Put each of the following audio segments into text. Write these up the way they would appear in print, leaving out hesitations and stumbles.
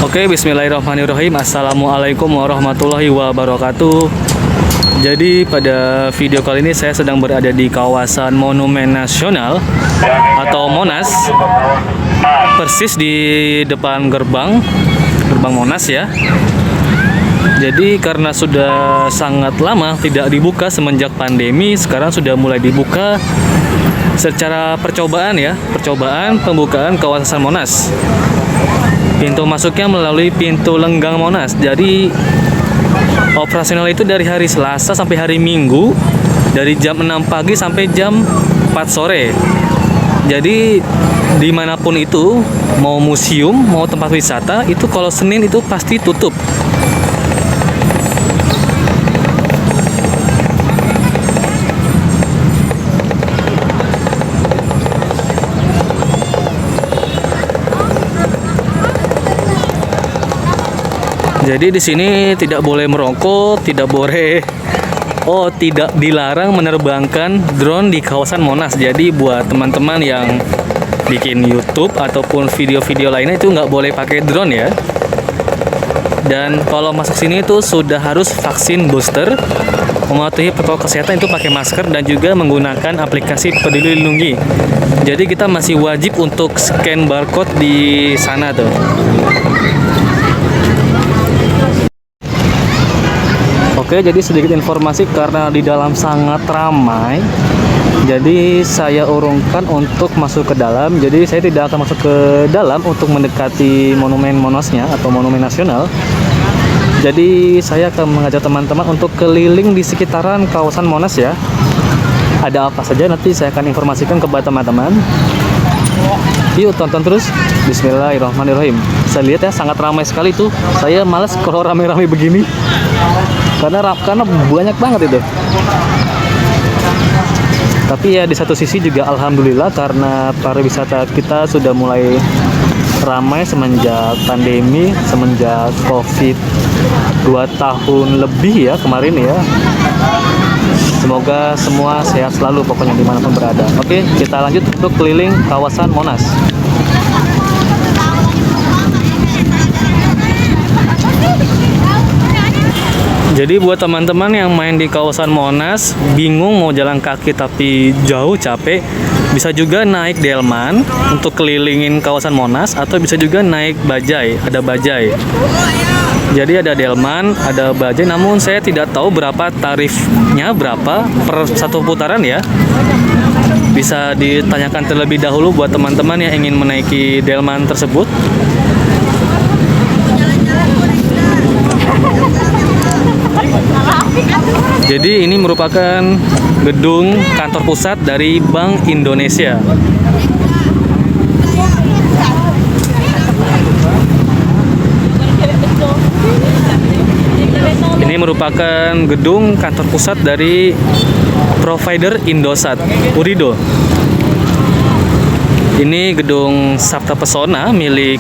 Oke, bismillahirrahmanirrahim. Assalamualaikum warahmatullahi wabarakatuh. Jadi pada video kali ini saya sedang berada di kawasan Monumen Nasional atau Monas, persis di depan gerbang Monas ya. Jadi karena sudah sangat lama tidak dibuka semenjak pandemi, sekarang sudah mulai dibuka secara percobaan ya, percobaan pembukaan kawasan Monas. Pintu masuknya melalui pintu Lenggang Monas. Jadi operasional itu dari hari Selasa sampai hari Minggu, dari jam 6 pagi sampai jam 4 sore. Jadi dimanapun itu, mau museum, mau tempat wisata, itu kalau Senin itu pasti tutup. Jadi di sini tidak boleh merokok, tidak dilarang menerbangkan drone di kawasan Monas. Jadi buat teman-teman yang bikin YouTube ataupun video-video lainnya itu nggak boleh pakai drone ya. Dan kalau masuk sini itu sudah harus vaksin booster, mematuhi protokol kesehatan itu pakai masker dan juga menggunakan aplikasi Peduli Lindungi. Jadi kita masih wajib untuk scan barcode di sana tuh. Oke, jadi sedikit informasi karena di dalam sangat ramai. Jadi saya urungkan untuk masuk ke dalam. Jadi saya tidak akan masuk ke dalam untuk mendekati monumen Monasnya atau Monumen Nasional. Jadi saya akan mengajak teman-teman untuk keliling di sekitaran kawasan Monas ya. Ada apa saja nanti saya akan informasikan kepada teman-teman. Yuk tonton terus. Bismillahirrahmanirrahim. Saya lihat ya sangat ramai sekali tuh. Saya malas kalau ramai-ramai begini. Karena banyak banget itu. Tapi ya di satu sisi juga alhamdulillah karena pariwisata kita sudah mulai ramai semenjak pandemi, semenjak Covid 2 tahun lebih ya kemarin ya. Semoga semua sehat selalu pokoknya dimanapun berada. Oke, kita lanjut untuk keliling kawasan Monas. Jadi buat teman-teman yang main di kawasan Monas, bingung mau jalan kaki tapi jauh capek, bisa juga naik delman untuk kelilingin kawasan Monas, atau bisa juga naik bajai, ada bajai. Jadi ada delman, ada bajai, namun saya tidak tahu berapa tarifnya, berapa per satu putaran ya. Bisa ditanyakan terlebih dahulu buat teman-teman yang ingin menaiki delman tersebut. Jadi ini merupakan gedung kantor pusat dari Bank Indonesia. Ini merupakan gedung kantor pusat dari provider Indosat, Urido. Ini gedung Sabta Pesona milik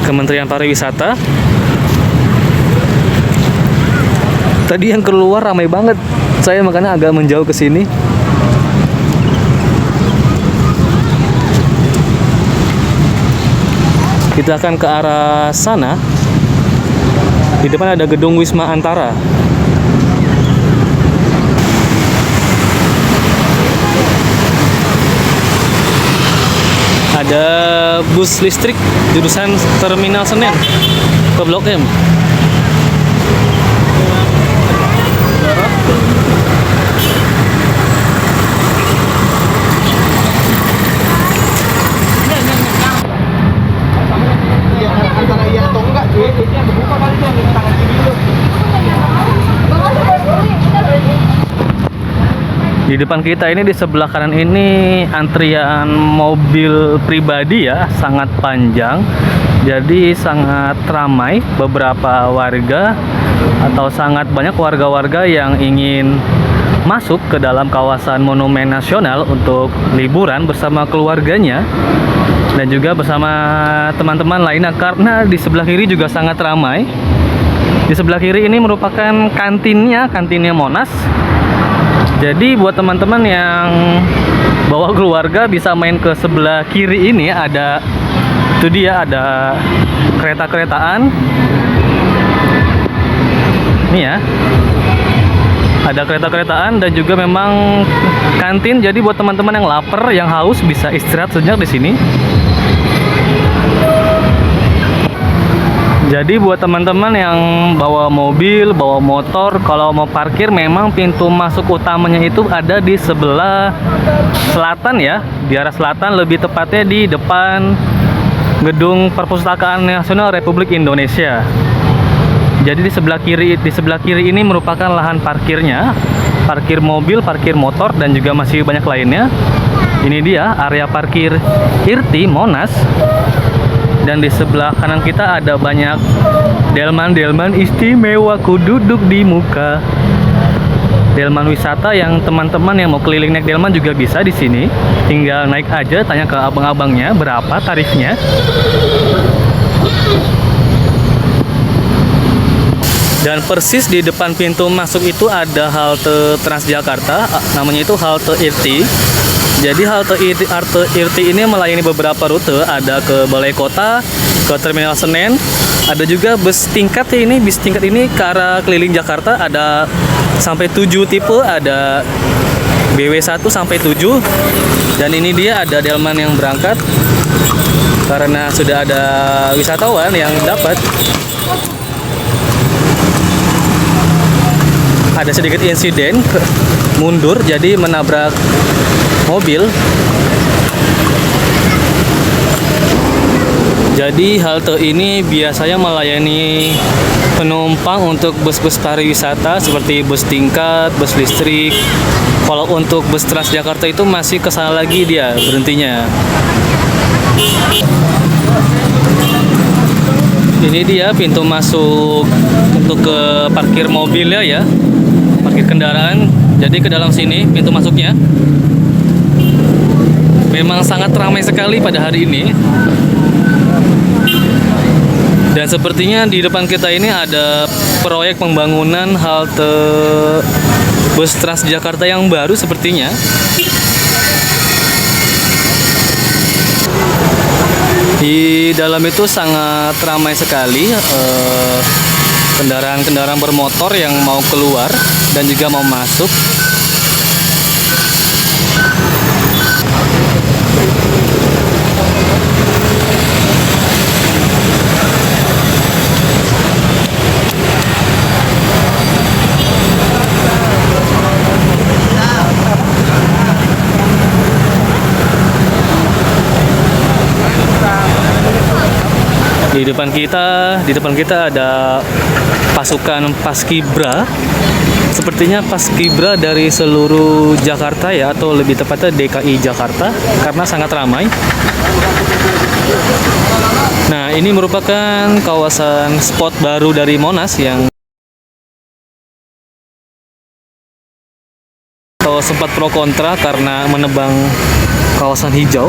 Kementerian Pariwisata. Tadi yang keluar ramai banget, saya makanya agak menjauh ke sini. Kita akan ke arah sana. Di depan ada gedung Wisma Antara. Ada bus listrik jurusan Terminal Senen ke Blok M. Di depan kita ini, di sebelah kanan ini antrian mobil pribadi ya, sangat panjang. Jadi sangat ramai, beberapa warga atau sangat banyak warga-warga yang ingin masuk ke dalam kawasan Monumen Nasional untuk liburan bersama keluarganya dan juga bersama teman-teman lainnya, karena di sebelah kiri juga sangat ramai. Di sebelah kiri ini merupakan kantinnya Monas. Jadi buat teman-teman yang bawa keluarga bisa main ke sebelah kiri ini, ada itu dia, ada kereta-keretaan. Ini ya. Ada kereta-keretaan dan juga memang kantin. Jadi buat teman-teman yang lapar, yang haus bisa istirahat sejenak di sini. Jadi buat teman-teman yang bawa mobil, bawa motor, kalau mau parkir memang pintu masuk utamanya itu ada di sebelah selatan ya, di arah selatan, lebih tepatnya di depan Gedung Perpustakaan Nasional Republik Indonesia. Jadi di sebelah kiri ini merupakan lahan parkirnya, parkir mobil, parkir motor dan juga masih banyak lainnya. Ini dia area parkir IRTI Monas. Dan di sebelah kanan kita ada banyak delman-delman istimewa ku duduk di muka. Delman wisata yang teman-teman yang mau keliling naik delman juga bisa di sini. Tinggal naik aja, tanya ke abang-abangnya berapa tarifnya. Dan persis di depan pintu masuk itu ada halte Transjakarta, namanya itu halte IRTI. Jadi halte IRTI ini melayani beberapa rute, ada ke Balai Kota, ke Terminal Senen, ada juga bus tingkat ya, ini bis tingkat ini ke arah keliling Jakarta, ada sampai 7 tipe, ada BW1 sampai 7. Dan ini dia ada delman yang berangkat karena sudah ada wisatawan yang dapat. Ada sedikit insiden mundur, jadi menabrak mobil. Jadi halte ini biasanya melayani penumpang untuk bus-bus pariwisata seperti bus tingkat, bus listrik. Kalau untuk bus Transjakarta itu masih kesana lagi dia berhentinya. Ini dia pintu masuk untuk ke parkir mobilnya ya, parkir kendaraan. Jadi ke dalam sini pintu masuknya. Memang sangat ramai sekali pada hari ini. Dan sepertinya di depan kita ini ada proyek pembangunan halte bus Transjakarta yang baru sepertinya. Di dalam itu sangat ramai sekali kendaraan-kendaraan bermotor yang mau keluar dan juga mau masuk. Di depan kita ada pasukan Paskibra. Sepertinya Paskibra dari seluruh Jakarta ya, atau lebih tepatnya DKI Jakarta, karena sangat ramai. Nah, ini merupakan kawasan spot baru dari Monas yang sempat pro kontra karena menebang kawasan hijau.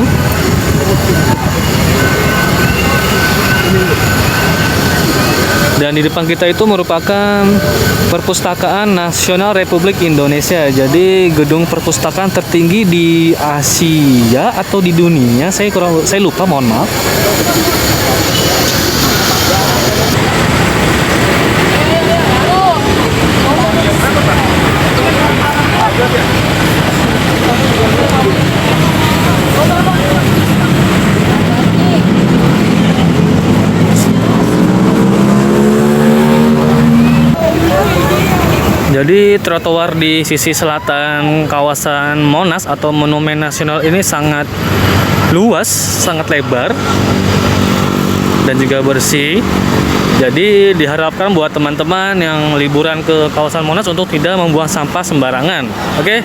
Dan di depan kita itu merupakan Perpustakaan Nasional Republik Indonesia. Jadi gedung perpustakaan tertinggi di Asia atau di dunia. Saya lupa, mohon maaf. Jadi trotoar di sisi selatan kawasan Monas atau Monumen Nasional ini sangat luas, sangat lebar dan juga bersih. Jadi diharapkan buat teman-teman yang liburan ke kawasan Monas untuk tidak membuang sampah sembarangan. Oke?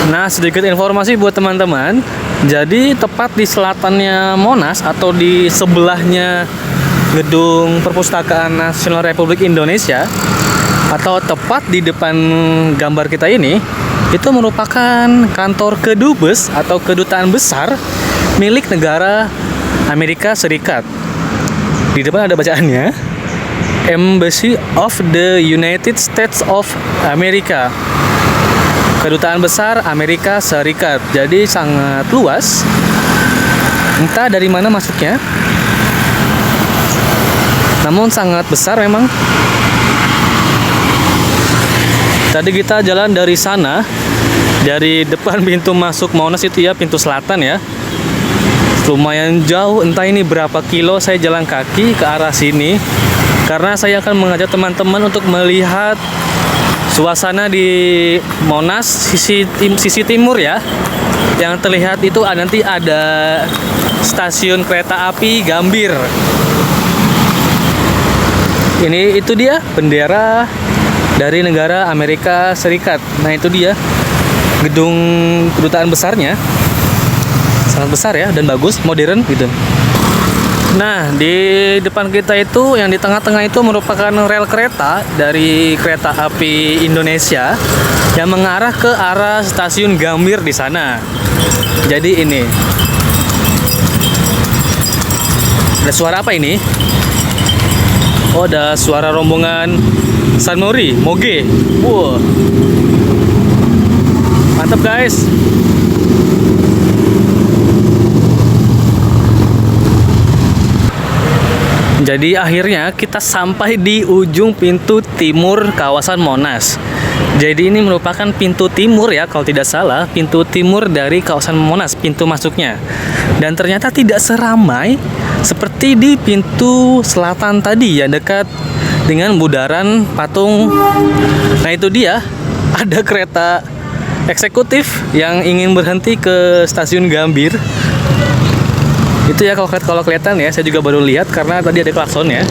Nah, sedikit informasi buat teman-teman. Jadi tepat di selatannya Monas atau di sebelahnya Gedung Perpustakaan Nasional Republik Indonesia, atau tepat di depan gambar kita ini, itu merupakan kantor kedubes atau kedutaan besar milik negara Amerika Serikat. Di depan ada bacaannya. Embassy of the United States of America. Kedutaan Besar Amerika Serikat. Jadi sangat luas. Entah dari mana masuknya, namun sangat besar memang. Tadi kita jalan dari sana, dari depan pintu masuk Monas itu ya, pintu selatan ya. Lumayan jauh, entah ini berapa kilo saya jalan kaki ke arah sini. Karena saya akan mengajak teman-teman untuk melihat suasana di Monas sisi timur ya. Yang terlihat itu nanti ada stasiun kereta api Gambir. Ini itu dia bendera dari negara Amerika Serikat. Nah itu dia gedung kedutaan besarnya, sangat besar ya dan bagus, modern gitu. Nah di depan kita itu, yang di tengah-tengah itu merupakan rel kereta dari kereta api Indonesia yang mengarah ke arah stasiun Gambir di sana. Jadi ini ada suara apa ini? Oh, ada suara rombongan Sanmori, Moge. Wow. Mantap guys. Jadi akhirnya kita sampai di ujung pintu timur kawasan Monas. Jadi ini merupakan pintu timur ya, kalau tidak salah, pintu timur dari kawasan Monas, pintu masuknya. Dan ternyata tidak seramai seperti di pintu selatan tadi yang dekat dengan bundaran patung. Nah itu dia, ada kereta eksekutif yang ingin berhenti ke stasiun Gambir. Itu ya kalau kelihatan ya, saya juga baru lihat karena tadi ada klakson ya.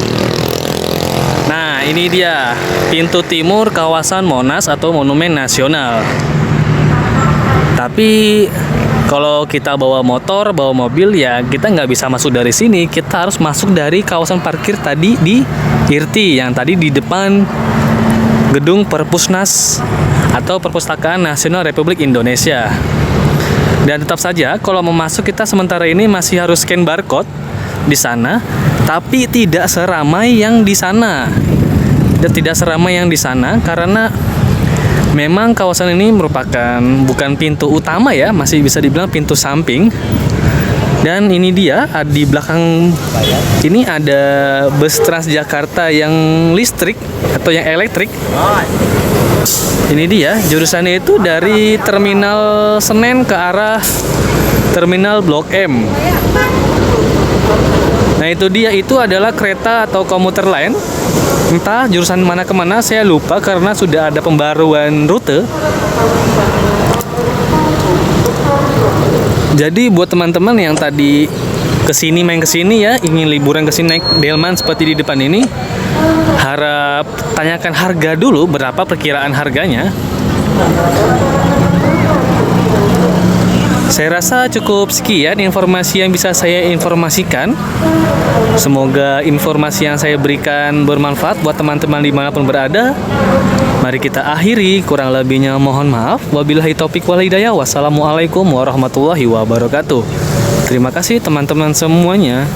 Nah ini dia pintu timur kawasan Monas atau Monumen Nasional. Tapi kalau kita bawa motor, bawa mobil ya kita nggak bisa masuk dari sini. Kita harus masuk dari kawasan parkir tadi di IRTI yang tadi di depan gedung Perpusnas atau Perpustakaan Nasional Republik Indonesia. Dan tetap saja kalau mau masuk kita sementara ini masih harus scan barcode di sana, tapi tidak seramai yang di sana. Dan tidak seramai yang di sana karena memang kawasan ini merupakan bukan pintu utama ya, masih bisa dibilang pintu samping. Dan ini dia, di belakang ini ada bus Transjakarta yang listrik atau yang elektrik. Ini dia, jurusannya itu dari Terminal Senen ke arah Terminal Blok M. Nah itu dia, itu adalah kereta atau komuter lain. Entah jurusan mana kemana, saya lupa karena sudah ada pembaruan rute. Jadi buat teman-teman yang tadi main kesini ya, ingin liburan kesini naik delman seperti di depan ini, harap tanyakan harga dulu, berapa perkiraan harganya. Saya rasa cukup sekian informasi yang bisa saya informasikan. Semoga informasi yang saya berikan bermanfaat buat teman-teman dimanapun berada. Mari kita akhiri, kurang lebihnya mohon maaf. Wabillahi taufik wal hidayah. Wassalamualaikum warahmatullahi wabarakatuh. Terima kasih teman-teman semuanya.